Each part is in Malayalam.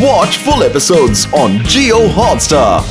Watch full episodes on Jio Hotstar.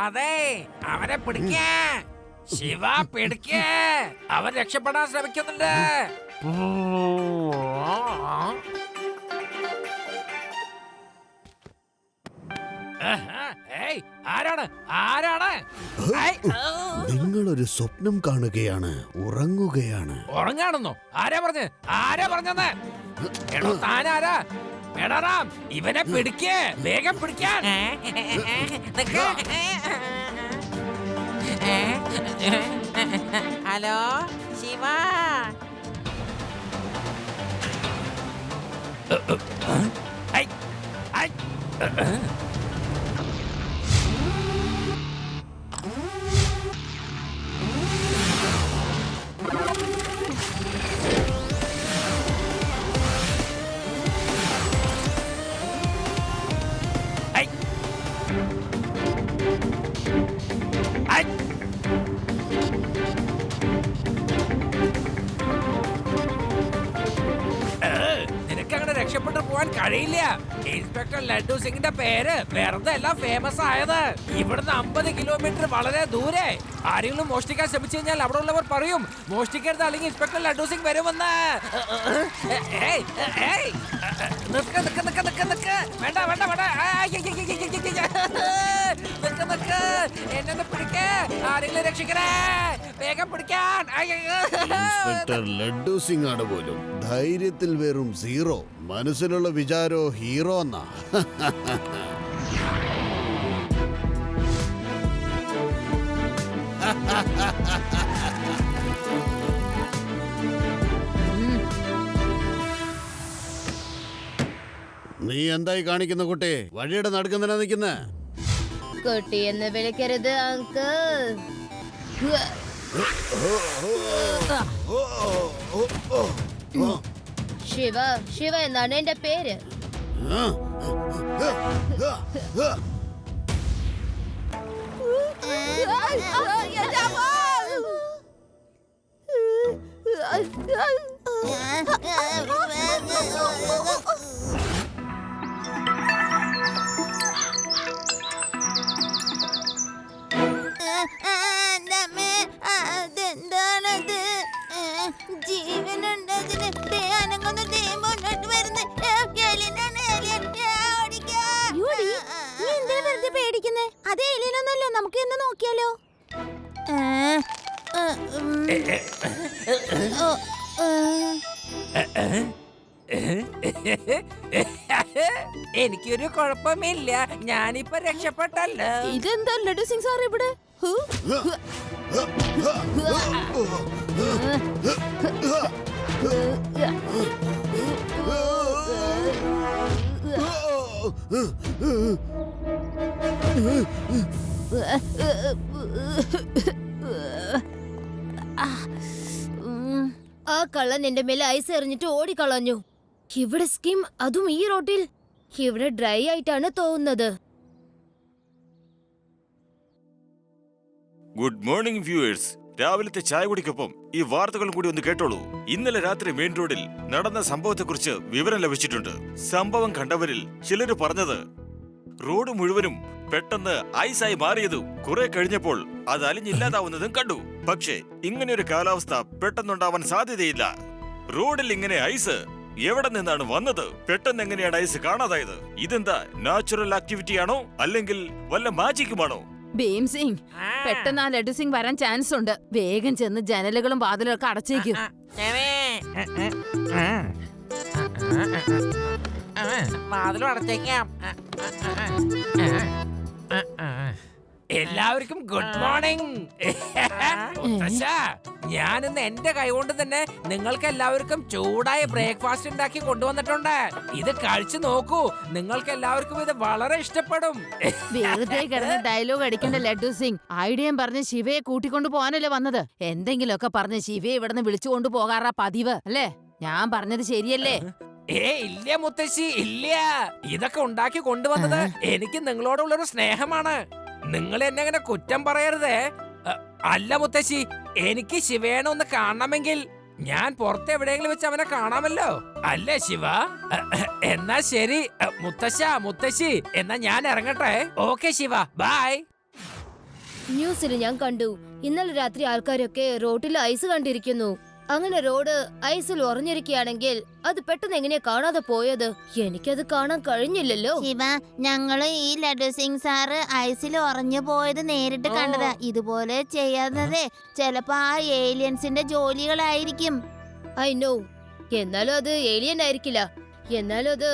അതെ, അവനെ പിടിക്കേ ശിവ, പിടിക്കേ. അവൻ രക്ഷപ്പെടാൻ ശ്രമിക്കുന്നുണ്ട്. ആരാണ് ആരാണ്? നിങ്ങളൊരു സ്വപ്നം കാണുകയാണ്, ഉറങ്ങുകയാണ്. ഉറങ്ങാണെന്നോ? ആരാ പറഞ്ഞെന്ന്? എടോ താനാരാ? എടാറാം, ഇവനെ പിടിക്കേ, വേഗം പിടിക്കാൻ. ഹലോ ശിവ, ഐ, ഐ. നിനക്കങ്ങനെ രക്ഷപ്പെട്ടു പോവാൻ കഴിയില്ല. ഇൻസ്പെക്ടർ ലഡ്ഡു സിംഗിന്റെ പേര് വെറുതെ അല്ല ഫേമസ് ആയത്. ഇവിടുന്ന് 50 കിലോമീറ്റർ വളരെ ദൂരെ ആരെങ്കിലും മോഷ്ടിക്കാൻ ശ്രമിച്ചു കഴിഞ്ഞാൽ അവിടെ ഉള്ളവർ പറയും മോഷ്ടിക്കരുത്, അല്ലെങ്കിൽ ഇൻസ്പെക്ടർ ലഡ്ഡു സിംഗ് വരുമെന്ന്. വേണ്ട എന്നെ പിടിക്കേ, ആരെങ്കിലും രക്ഷിക്കണേ, വേഗം പിടിക്കാൻ. ഇൻസ്പെക്ടർ ലഡ്ഡു സിംഗ് ആണ് പോലും. ധൈര്യത്തിൽ വെറും 0, മനസ്സിലുള്ള വിചാരോ ഹീറോ എന്നാ. നീ എന്തായി കാണിക്കുന്ന കുട്ടി? വഴിയുടെ നടുക്കുന്നില്ല നിൽക്കുന്നേ. കുട്ടിയെന്ന് വിളിക്കരുത് അങ്കിൾ. ശിവ എന്നാണ് എന്റെ പേര്. അതെന്താണത്? ജീവനുണ്ടതിന് അനങ്ങൊന്ന് മുന്നോട്ട് വരുന്നേ. പേടിക്കുന്നേ? അതേ എലിനൊന്നല്ലോ, നമുക്ക് എന്ന് നോക്കിയാലോ? എനിക്കൊരു കുഴപ്പമില്ല, ഞാനിപ്പോ രക്ഷപ്പെട്ടല്ലോ. ഇതെന്താ ലഡ്ഡു സിംഗ് സാർ ഇവിടെ? ആ കള്ളൻ എന്റെ മേലെ ഐസ് എറിഞ്ഞിട്ട് ഓടിക്കളഞ്ഞു. ഇവിടെ സ്കിം, അതും ഈ റോട്ടിൽ. ഇവിടെ ഡ്രൈ ആയിട്ടാണ് തോന്നുന്നത്. Good morning viewers. രാവിലത്തെ ചായ കുടിക്കൊപ്പം ഈ വാർത്തകൾ കൂടി ഒന്ന് കേട്ടോളൂ. ഇന്നലെ രാത്രി മെയിൻ റോഡിൽ നടന്ന സംഭവത്തെക്കുറിച്ച് വിവരം ലഭിച്ചിട്ടുണ്ട്. സംഭവം കണ്ടവരിൽ ചിലര് പറഞ്ഞത് റോഡ് മുഴുവനും പെട്ടെന്ന് ഐസായി മാറിയതും കുറെ കഴിഞ്ഞപ്പോൾ അത് അലിഞ്ഞില്ലാതാവുന്നതും കണ്ടു. പക്ഷേ ഇങ്ങനെയൊരു കാലാവസ്ഥ പെട്ടെന്നുണ്ടാവാൻ സാധ്യതയില്ല. റോഡിൽ ഇങ്ങനെ ഐസ് എവിടെ നിന്നാണ് വന്നത്? പെട്ടെന്ന് എങ്ങനെയാണ് ഐസ് കാണാതായത്? ഇതെന്താ നാച്ചുറൽ ആക്ടിവിറ്റി ആണോ അല്ലെങ്കിൽ വല്ല മാജിക്കുമാണോ? ഭീം സിംഗ്, പെട്ടെന്ന് ആ ലഡു സിംഗ് വരാൻ ചാൻസ് ഉണ്ട്. വേഗം ചെന്ന് ജനലുകളും വാതിലും ഒക്കെ അടച്ചേക്കും. വാതിലും അടച്ചേക്കാം. എല്ലാവർക്കും ഗുഡ് മോർണിംഗ്. ഞാനിന്ന് എന്റെ കൈകൊണ്ട് തന്നെ നിങ്ങൾക്ക് എല്ലാവർക്കും ചൂടായ ബ്രേക്ക്ഫാസ്റ്റ് ഉണ്ടാക്കി കൊണ്ടുവന്നിട്ടുണ്ട്. ഇത് കഴിച്ചു നോക്കൂ, നിങ്ങൾക്ക് എല്ലാവർക്കും ഇത് വളരെ ഇഷ്ടപ്പെടും. വെറുതെ കിടന്ന് ഡയലോഗ് അടിക്കേണ്ട ലഡു സിംഗ്. ഐഡിയയും പറഞ്ഞ് ശിവയെ കൂട്ടിക്കൊണ്ടു പോകാനല്ലേ വന്നത്? എന്തെങ്കിലുമൊക്കെ പറഞ്ഞ് ശിവയെ ഇവിടുന്ന് വിളിച്ചുകൊണ്ടു പോകാറാ പതിവ് അല്ലേ? ഞാൻ പറഞ്ഞത് ശരിയല്ലേ? ഇല്ല മുത്തശ്ശി, ഇല്ല. ഇതൊക്കെ ഉണ്ടാക്കി കൊണ്ടുവന്നത് എനിക്ക് നിങ്ങളോടുള്ളൊരു സ്നേഹമാണ്. നിങ്ങൾ എന്നെ അങ്ങനെ കുറ്റം പറയരുതേ. അല്ല മുത്തശ്ശി, എനിക്ക് ശിവേനെ ഒന്ന് കാണണമെങ്കിൽ ഞാൻ പുറത്ത് എവിടെയെങ്കിലും വെച്ച് അവനെ കാണാമല്ലോ, അല്ലേ ശിവ? എന്നാ ശരി മുത്തശ്ശി, എന്നാ ഞാൻ ഇറങ്ങട്ടെ. Okay Shiva, bye. ന്യൂസിൽ ഞാൻ കണ്ടു, ഇന്നലെ രാത്രി ആൾക്കാരൊക്കെ റോഡിൽ ഐസ് കണ്ടിരിക്കുന്നു. അങ്ങനെ റോഡ് ഐസിൽ ഉറഞ്ഞിരിക്കുകയാണെങ്കിൽ അത് പെട്ടെന്ന് എങ്ങനെയാ കാണാതെ പോയത്? എനിക്കത് കാണാൻ കഴിഞ്ഞില്ലല്ലോ. ശിവ, ഞങ്ങള് ഈ ലഡു സിംഗ് സാറ് ഐസിൽ ഉറഞ്ഞു പോയത് നേരിട്ട് കണ്ടതാ. ഇതുപോലെ ചെയ്യാതെ ചിലപ്പോ ആ ഏലിയൻസിന്റെ ജോലികളായിരിക്കും. I know. എന്നാലും അത് ഏലിയൻ ആയിരിക്കില്ല. എന്നാലും അത്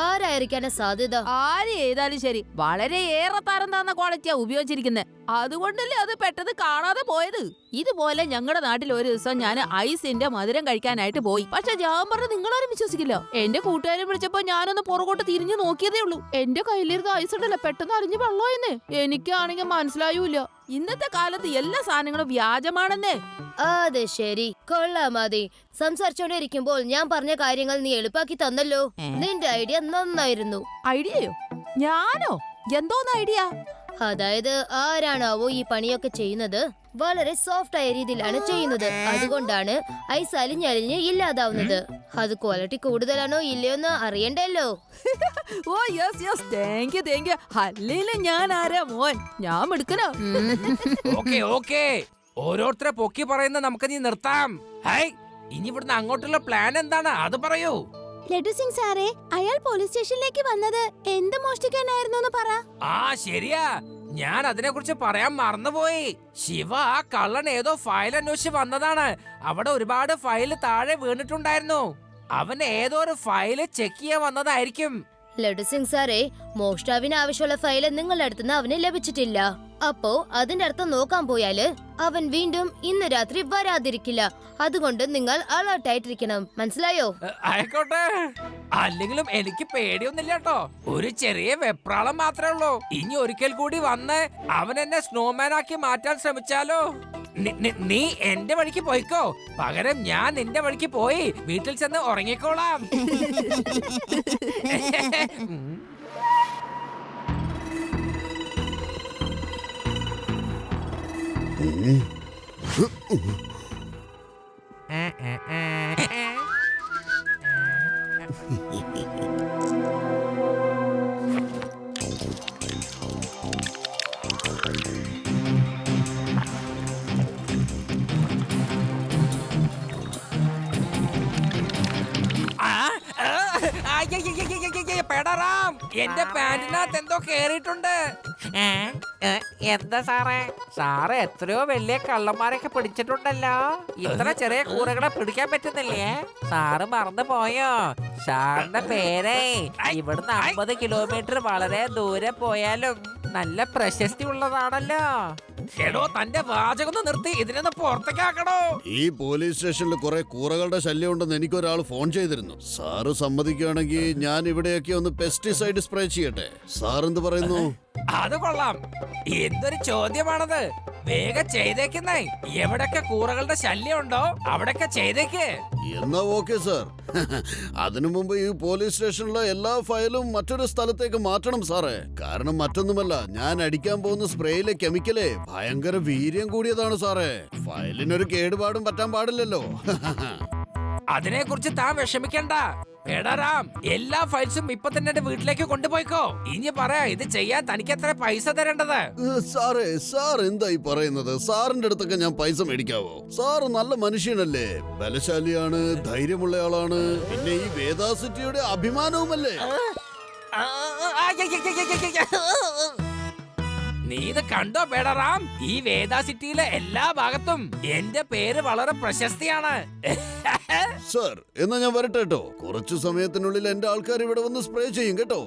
ആരായിരിക്കാനാ സാധ്യത? ആര് ചെയ്താലും ശരി, വളരെയേറെ തരം താന്ന ക്വാളിറ്റിയാ ഉപയോഗിച്ചിരിക്കുന്നത്. അതുകൊണ്ടല്ലേ അത് പെട്ടെന്ന് കാണാതെ പോയത്. ഇതുപോലെ ഞങ്ങളുടെ നാട്ടിൽ ഒരു ദിവസം ഞാൻ ഐസിന്റെ മധുരം കഴിക്കാനായിട്ട് പോയി. പക്ഷെ ഞാൻ പറഞ്ഞ നിങ്ങളാരും വിശ്വസിക്കില്ല. എന്റെ കൂട്ടുകാരെ വിളിച്ചപ്പോ ഞാനൊന്ന് പുറകോട്ട് തിരിഞ്ഞു നോക്കിയതേ ഉള്ളൂ. എന്റെ കയ്യിലിരുന്ന ഐസ് ഉണ്ടല്ലോ പെട്ടെന്ന് അരിഞ്ഞു വെള്ളമായെന്ന്. എനിക്കാണെങ്കിൽ മനസ്സിലായൂല. ഇന്നത്തെ കാലത്ത് എല്ലാ സാധനങ്ങളും വ്യാജമാണെന്നേ. അതെ, ശരി, കൊള്ളാമതി. സംസാരിച്ചോണ്ടിരിക്കുമ്പോൾ ഞാൻ പറഞ്ഞ കാര്യങ്ങൾ നീ എളുപ്പാക്കി തന്നല്ലോ. നിന്റെ ഐഡിയ നന്നായിരുന്നു. ഐഡിയയോ? ഞാനോ? എന്തോന്ന് ഐഡിയ? അതായത് ആരാണാവോ ഈ പണിയൊക്കെ ചെയ്യുന്നത് വളരെ സോഫ്റ്റ് ആയ രീതിയിലാണ് ചെയ്യുന്നത്. അതുകൊണ്ടാണ് ഐസ് അലിഞ്ഞലിഞ്ഞ് ഇല്ലാതാവുന്നത്. അത് ക്വാളിറ്റി കൂടുതലാണോ ഇല്ലയോന്ന് അറിയണ്ടല്ലോ. Oh yes yes, thank you. അല്ലേലും ഞാൻ ആരാ മോൻ, ഞാൻ എടുക്കണോ? ഓക്കെ, ഓരോരുത്തരെ പൊക്കി പറയുന്ന നമുക്ക് നീ നിർത്താം. ഹൈ, ഇനി ഇവിടുന്ന് അങ്ങോട്ടുള്ള പ്ലാൻ എന്താണ് അത് പറയൂ. ലഡു സിംഗ് സാറേ, അയാൾ പോലീസ് സ്റ്റേഷനിലേക്ക് വന്നത് എന്ത് മോഷ്ടിക്കാനായിരുന്നു പറ. ആ ശരിയാ, ഞാൻ അതിനെ കുറിച്ച് പറയാൻ മറന്നുപോയി. ശിവ, ആ കള്ളൻ ഏതോ ഫയൽ അന്വേഷിച്ച് വന്നതാണ്. അവിടെ ഒരുപാട് ഫയല് താഴെ വീണിട്ടുണ്ടായിരുന്നു. അവൻ ഏതോ ഒരു ഫയല് ചെക്ക് ചെയ്യാൻ വന്നതായിരിക്കും. ലഡു സിംഗ് സാറേ, മോഷ്ടാവിന് ആവശ്യമുള്ള ഫയല് നിങ്ങളുടെ അടുത്തുനിന്ന് അവന് ലഭിച്ചിട്ടില്ല. അപ്പോ അതിന്റെ അർത്ഥം നോക്കാൻ പോയാല് അവൻ വീണ്ടും ഇന്ന് രാത്രി വരാതിരിക്കില്ല. അതുകൊണ്ട് നിങ്ങൾ അലേർട്ടായിട്ടിരിക്കണം, മനസ്സിലായോ? ആയിക്കോട്ടെ. അല്ലെങ്കിലും എനിക്ക് പേടിയൊന്നുമില്ല കേട്ടോ. ഒരു ചെറിയ വെപ്രാളം മാത്രമേ ഉള്ളൂ. ഇനി ഒരിക്കൽ കൂടി വന്ന് അവൻ എന്നെ സ്നോമാൻ ആക്കി മാറ്റാൻ ശ്രമിച്ചാലോ? നീ എന്റെ വഴിക്ക് പോയിക്കോ, പകരം ഞാൻ നിന്റെ വഴിക്ക് പോയി വീട്ടിൽ ചെന്ന് ഉറങ്ങിക്കോളാം. പെടറാം, എന്റെ പാന്റിനകത്ത് എന്തോ കേറിയിട്ടുണ്ട്. എന്താ സാറേ എത്രയോ വലിയ കള്ളന്മാരൊക്കെ പിടിച്ചിട്ടുണ്ടല്ലോ. ഇത്ര ചെറിയ കൂറകളെ പിടിക്കാൻ പറ്റുന്നില്ലേ? സാറ് മറന്നു പോയോ? സാറിന്റെ പേരേ ഇവിടുന്ന് 50 കിലോമീറ്റർ വളരെ ദൂരെ പോയാലും നല്ല പ്രശസ്തി ഉള്ളതാണല്ലോ. എടോ, തന്റെ വാചകം നിർത്തി ഇതിനൊന്ന് പുറത്തേക്കാക്കണോ? ഈ പോലീസ് സ്റ്റേഷനിൽ കുറെ കൂറകളുടെ ശല്യം ഉണ്ടെന്ന് എനിക്കൊരാൾ ഫോൺ ചെയ്തിരുന്നു. സാറ് സമ്മതിക്കുകയാണെങ്കിൽ ഞാൻ ഇവിടെയൊക്കെ ഒന്ന് പെസ്റ്റിസൈഡ് സ്പ്രേ ചെയ്യട്ടെ. സാർ എന്ത് പറയുന്നു? അത് കൊള്ളാം. എന്തൊരു ചോദ്യമാണത്. വേഗം ചെയ്തേക്കുന്നേ. എവിടൊക്കെ കൂറകളുടെ ശല്യം ഉണ്ടോ അവിടൊക്കെ ചെയ്തേക്ക്. എന്നാ ഓക്കെ സാർ. അതിനു മുമ്പ് ഈ പോലീസ് സ്റ്റേഷനിലെ എല്ലാ ഫയലും മറ്റൊരു സ്ഥലത്തേക്ക് മാറ്റണം സാറേ. കാരണം മറ്റൊന്നുമല്ല, ഞാൻ അടിക്കാൻ പോകുന്ന സ്പ്രേയിലെ കെമിക്കലേ ഭയങ്കര വീര്യം കൂടിയതാണ് സാറേ. ഫയലിനൊരു കേടുപാടും പറ്റാൻ പാടില്ലല്ലോ. അതിനെ കുറിച്ച് താൻ വിഷമിക്കണ്ട. എടാ റാം, എല്ലാ ഫയൽസും ഇപ്പൊ തന്നെ എന്റെ വീട്ടിലേക്ക് കൊണ്ടുപോയിക്കോ. ഇനി പറയാ, ഇത് ചെയ്യാൻ തനിക്ക് എത്ര പൈസ തരേണ്ടത്? സാറേ, സാർ എന്തായി പറയുന്നത്? സാറിന്റെ അടുത്തൊക്കെ ഞാൻ പൈസ മേടിക്കാവോ? സാറ് നല്ല മനുഷ്യനല്ലേ, ബലശാലിയാണ്, ധൈര്യമുള്ള ആളാണ്, പിന്നെ ഈ വേദാ സിറ്റിയുടെ അഭിമാനവുമല്ലേ? നീ ഇത് കണ്ടോ പേടറാം? ഈ വേദാ സിറ്റിയിലെ എല്ലാ ഭാഗത്തും എന്റെ പേര് വളരെ പ്രശസ്തിയാണ്. സാർ, എന്നാ ഞാൻ വരട്ടെ കേട്ടോ. കുറച്ചു സമയത്തിനുള്ളിൽ എന്റെ ആൾക്കാർ ഇവിടെ വന്ന് സ്പ്രേ ചെയ്യും കേട്ടോ.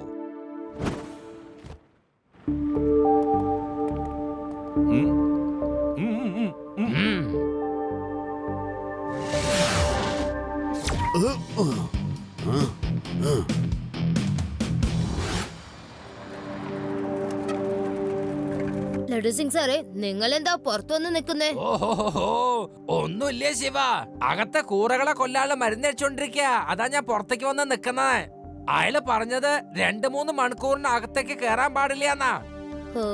ലഡു സിംഗ് സാറേ, നിങ്ങൾ എന്താ പുറത്തുവന്ന് നിൽക്കുന്നേ? ഓഹോ, ഒന്നുമില്ലേ ശിവ, അകത്തെ കൂറകളെ കൊല്ലാനുള്ള മരുന്നടിച്ചോണ്ടിരിക്കുക. അതാ ഞാൻ പുറത്തേക്ക് വന്ന് നിക്കുന്നത്. അയാള് പറഞ്ഞത് 2-3 മണിക്കൂറിന് അകത്തേക്ക് കേറാൻ പാടില്ല എന്നാ. ഓ,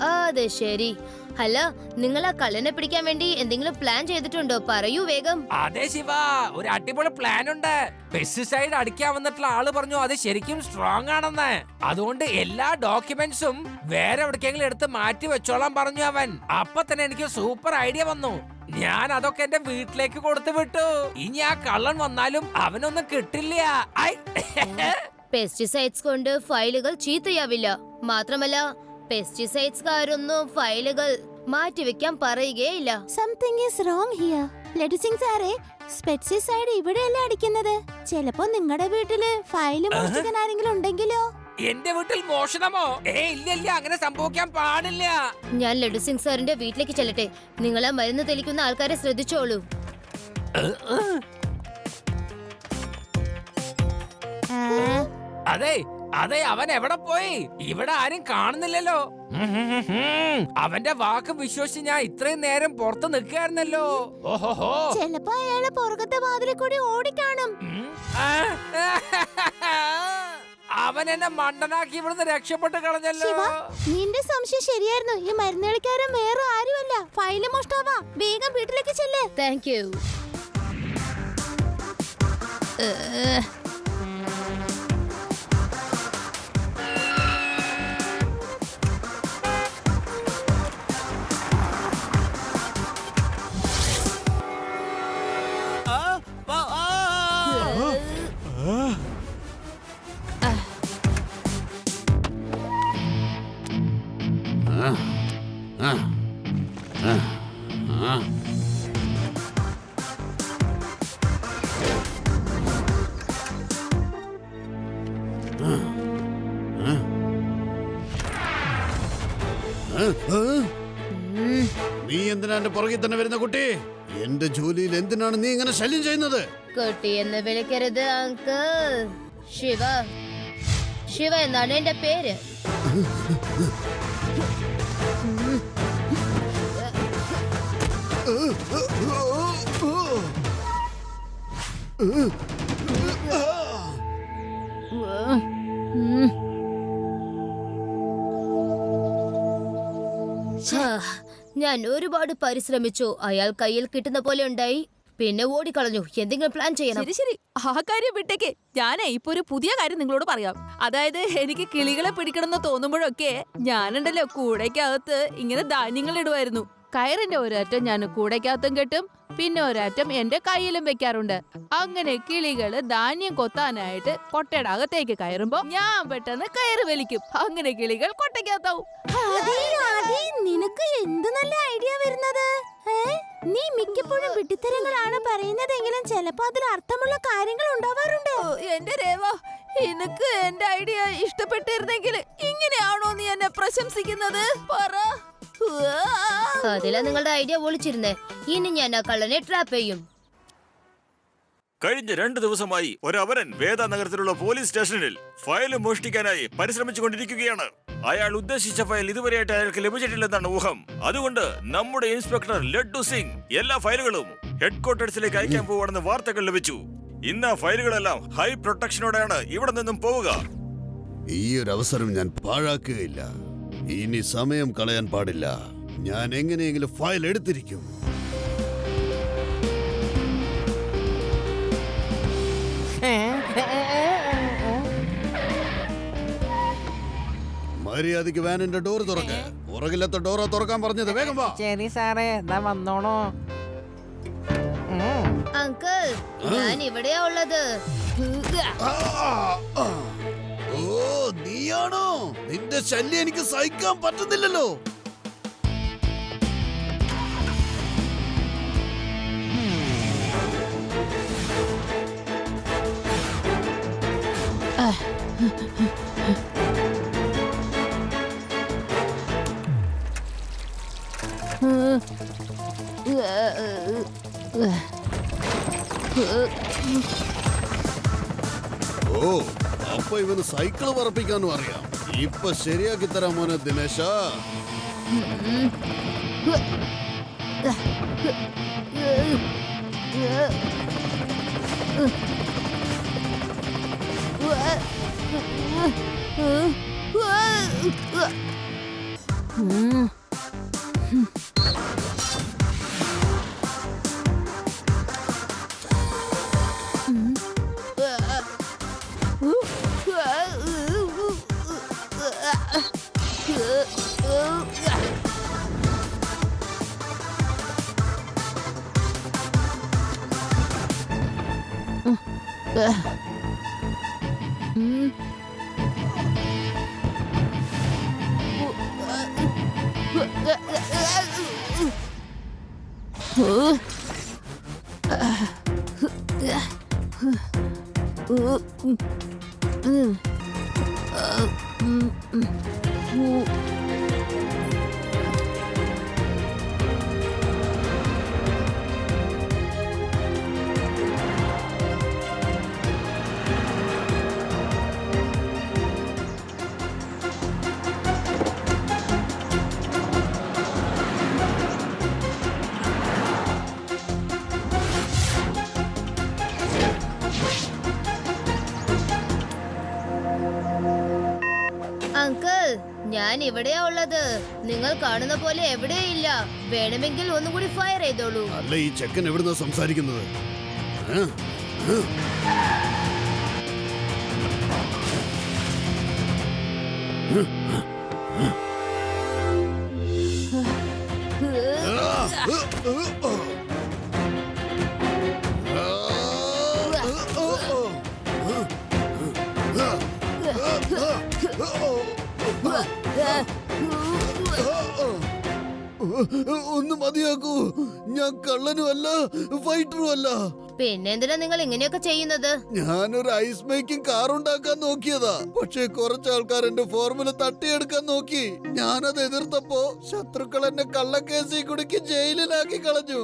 അതെ ശരി. അല്ല, നിങ്ങൾ ആ കള്ളനെ പിടിക്കാൻ വേണ്ടി എന്തെങ്കിലും പ്ലാൻ ചെയ്തിട്ടുണ്ടോ? പറയൂ വേഗം. അതെ ശിവ, ഒരു അടിപൊളി പ്ലാൻ ഉണ്ട്. പെസ്റ്റിസൈഡ് അടിക്കാൻ വന്നിട്ടുള്ള ആള് പറഞ്ഞു അത് ശരിക്കും സ്ട്രോങ് ആണെന്ന്. അതുകൊണ്ട് എല്ലാ ഡോക്യുമെന്റ്സും വേറെ എവിടേക്കെങ്കിലും എടുത്ത് മാറ്റി വെച്ചോളാൻ പറഞ്ഞു അവൻ. അപ്പൊ തന്നെ എനിക്ക് സൂപ്പർ ഐഡിയ വന്നു. ഞാൻ അതൊക്കെ എന്റെ വീട്ടിലേക്ക് കൊടുത്തു വിട്ടു. ഇനി ആ കള്ളൻ വന്നാലും അവനൊന്നും കിട്ടില്ല. പെസ്റ്റിസൈഡ്സ് കൊണ്ട് ഫയലുകൾ ചീത്തയാവില്ല. മാത്രമല്ല, പെസ്റ്റിസൈഡ്സുകാരൊന്നും ഫയലുകൾ മാറ്റിവെക്കാൻ പറയുകയില്ല. Something is wrong here. Laddu Singh സാറേ, പെസ്റ്റിസൈഡ് ഇവിടെയല്ല അടിക്കുന്നത്. ചിലപ്പോ നിങ്ങളുടെ വീട്ടില് ഫയല് മോഷ്ടിക്കാൻ ആരെങ്കിലും ഉണ്ടെങ്കിലോ? എന്റെ വീട്ടിൽ മോഷണമോ? ഇല്ല, അങ്ങനെ സംഭവിക്കാൻ പാടില്ല. ഞാൻ ലഡു സിംഗ് സാറിന്റെ വീട്ടിലേക്ക് ചെല്ലട്ടെ. നിങ്ങൾ ആ മരുന്ന് തെളിക്കുന്ന ആൾക്കാരെ ശ്രദ്ധിച്ചോളൂ. അതെ, അവൻ എവിടെ പോയി? ഇവിടെ ആരും കാണുന്നില്ലല്ലോ. അവന്റെ വാക്ക് വിശ്വസിച്ച് ഞാൻ ഇത്രയും നേരം പുറത്ത് നിൽക്കായിരുന്നല്ലോ. ഓഹോ, ചിലപ്പോ അയാള് പുറകത്തെ വാതിലിൽ കൂടി ഓടിക്കാണും. അവൻ എന്നെ മണ്ടനാക്കി ഇവിടുന്ന് രക്ഷപ്പെട്ട് കളഞ്ഞല്ലോ. നിന്റെ സംശയം ശരിയായിരുന്നു. ഈ മരുന്നുകളിക്കാരൻ വേറെ ആരുമല്ല, ഫയല് മോഷ്ടാവാ. വേഗം വീട്ടിലേക്ക് ചെല്ലേ. Thank you. നീ എന്തിനാ എന്റെ പുറകിൽ തന്നെ വരുന്ന കുട്ടി? എന്റെ ജോലിയിൽ എന്തിനാണ് നീ ഇങ്ങനെ ശല്യം ചെയ്യുന്നത്? കുട്ടി എന്ന് വിളിക്കരുത് അങ്കിൾ. ശിവ എന്നാണ് എന്റെ പേര്. ഞാൻ ഒരുപാട് പരിശ്രമിച്ചു. അയാൾ കയ്യിൽ കിട്ടുന്ന പോലെ ഉണ്ടായി, പിന്നെ ഓടിക്കളഞ്ഞു. എന്തെങ്കിലും പ്ലാൻ ചെയ്യണം. ശരി, ആ കാര്യം വിട്ടേക്ക്. ഞാനേ ഇപ്പൊ ഒരു പുതിയ കാര്യം നിങ്ങളോട് പറയാം. അതായത്, എനിക്ക് കിളികളെ പിടിക്കണമെന്ന് തോന്നുമ്പോഴൊക്കെ ഞാനുണ്ടല്ലോ കൂടയ്ക്കകത്ത് ഇങ്ങനെ ധാന്യങ്ങൾ ഇടുമായിരുന്നു. കയറിന്റെ ഒരറ്റം ഞാൻ കൂടയ്ക്കകത്തും കെട്ടും, പിന്നെ ഒരറ്റം എന്റെ കയ്യിലും വെക്കാറുണ്ട്. അങ്ങനെ കിളികള് ധാന്യം കൊത്താനായിട്ട് കൊട്ടയുടെ അകത്തേക്ക് കയറുമ്പോ ഞാൻ പെട്ടെന്ന് കയറ് വലിക്കും. അങ്ങനെ കിളികൾ കൊട്ടയ്ക്കകത്താവും. നിനക്ക് എന്ത് നല്ല ഐഡിയ വരുന്നത്. നീ മിക്കപ്പോഴും വിട്ടിത്തരങ്ങളാണ് പറയുന്നതെങ്കിലും ചിലപ്പോ അതിൽ അർത്ഥമുള്ള കാര്യങ്ങൾ ഉണ്ടാവാറുണ്ട്. എന്റെ രേവ, എനിക്ക് എന്റെ ഐഡിയ ഇഷ്ടപ്പെട്ടിരുന്നെങ്കിൽ ഇങ്ങനെയാണോ നീ എന്നെ പ്രശംസിക്കുന്നത്? പറ. അതിലാ നിങ്ങളുടെ ഐഡിയ ഒളിച്ചിരുന്നേ. ഇനി ഞാൻ ആ കള്ളനെ ട്രാപ്പ് ചെയ്യും. കഴിഞ്ഞ 2 ദിവസമായി ഒരവരൻ വേദ നഗരത്തിലുള്ള പോലീസ് സ്റ്റേഷനിൽ ഫയൽ മോഷ്ടിക്കാനായി പരിശ്രമിച്ചുകൊണ്ടിരിക്കുകയാണ്. അയാൾ ഉദ്ദേശിച്ച ഫയൽ ഇതുവരെയായിട്ട് അയാൾക്ക് ലഭിച്ചിട്ടില്ലെന്നാണ് ഊഹം. അതുകൊണ്ട് നമ്മുടെ ഇൻസ്പെക്ടർ ലഡ്ഡു സിംഗ് എല്ലാ ഫയലുകളും ഹെഡ്ക്വാർട്ടേഴ്സിലേക്ക് അയക്കാൻ പോവുകയാണെന്ന് വാർത്തകൾ ലഭിച്ചു. ഇന്ന് ആ ഫയലുകളെല്ലാം ഹൈ പ്രൊട്ടക്ഷനോടെയാണ് ഇവിടെ നിന്നും പോവുക. ഈ ഒരു അവസരം ഞാൻ പാഴാക്കുകയില്ല. ഇനി സമയം കളയാൻ പാടില്ല. ഞാൻ എങ്ങനെയെങ്കിലും ഫയൽ എടുത്തിരിക്കും. ഏ മര്യാദയ്ക്ക് വാനിന്റെ ഡോർ തുറക്ക. പുറകിലത്തെ ഡോറാ തുറക്കാൻ പറഞ്ഞത്. വേഗം വാ. ശരി സാറേ, എന്നാ വന്നോളൂ. അങ്കിൾ, ഞാൻ ഇവിടെയാ ഉള്ളത്. ഓ, നീയാണോ? നിന്റെ ശല്യം എനിക്ക് സഹിക്കാൻ പറ്റുന്നില്ലല്ലോ. ഓ, അപ്പൊ ഇവന് സൈക്കിള് പറപ്പിക്കാനും അറിയാം. ഇപ്പൊ ശരിയാക്കി തരാം മോനെ ദിനേശ. അങ്കിൾ, ഞാൻ ഇവിടെയാ ഉള്ളത്. നിങ്ങൾ കാണുന്ന പോലെ എവിടെയില്ല. വേണമെങ്കിൽ ഒന്നും കൂടി ഫയർ ചെയ്തോളൂ. അല്ല, ഈ ചെക്കൻ എവിടുന്നാ സംസാരിക്കുന്നത്? ഒന്ന് മതിയാക്കൂ. ഞാൻ കള്ളനും അല്ല, ഫൈറ്ററും അല്ല. പിന്നെന്തിനാ നിങ്ങൾ ഇങ്ങനെയൊക്കെ ചെയ്യുന്നത്? ഞാനൊരു ഐസ് മേക്കിംഗ് കാർ ഉണ്ടാക്കാൻ നോക്കിയതാ. പക്ഷെ കുറച്ച് ആൾക്കാർ എന്റെ ഫോർമുല തട്ടിയെടുക്കാൻ നോക്കി. ഞാനത് എതിർത്തപ്പോ ശത്രുക്കൾ എന്നെ കള്ളക്കേസിൽ കുടുക്കി ജയിലിലാക്കി കളഞ്ഞു.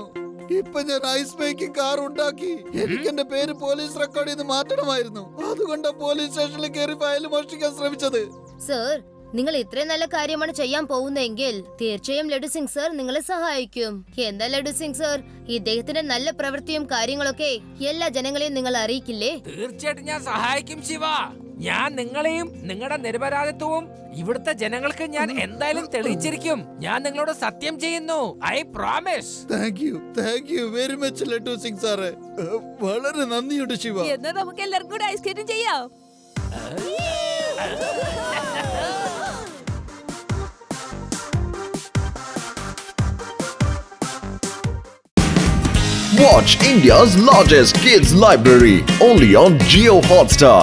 ഇപ്പൊ ഞാൻ ഐസ് മേക്കിംഗ് കാർ ഉണ്ടാക്കി. എനിക്ക് എന്റെ പേര് പോലീസ് റെക്കോർഡിൽ നിന്ന് മാറ്റണമായിരുന്നു. അതുകൊണ്ടാ പോലീസ് സ്റ്റേഷനിൽ കയറി ഫയൽ മോഷ്ടിക്കാൻ ശ്രമിച്ചത്. സർ, നിങ്ങൾ ഇത്രയും നല്ല കാര്യമാണ് ചെയ്യാൻ പോകുന്നതെങ്കിൽ തീർച്ചയായും ലഡു സിംഗ് സർ നിങ്ങളെ സഹായിക്കും. എന്താ ലഡു സിംഗ് സർ, ഇദ്ദേഹത്തിന്റെ നല്ല പ്രവൃത്തിയും കാര്യങ്ങളൊക്കെ എല്ലാ ജനങ്ങളെയും നിങ്ങൾ അറിയിക്കില്ലേ? തീർച്ചയായിട്ടും ഞാൻ സഹായിക്കും ശിവ. ഞാൻ നിങ്ങളെയും നിങ്ങളുടെ നിരപരാധിത്വവും ഇവിടുത്തെ ജനങ്ങൾക്ക് ഞാൻ എന്തായാലും തെളിയിച്ചിരിക്കും. ഞാൻ നിങ്ങളോട് സത്യം ചെയ്യുന്നു. I promise. Thank you very much laddu Singh സാറേ. വളരെ നന്ദിയുണ്ട് ശിവ. എന്നാ നമുക്ക് എല്ലാവർക്കും കൂടെ ഐസ്ക്രീം ചെയ്യാം. Watch India's largest kids library only on Jio Hotstar.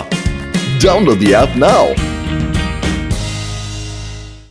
Download the app now.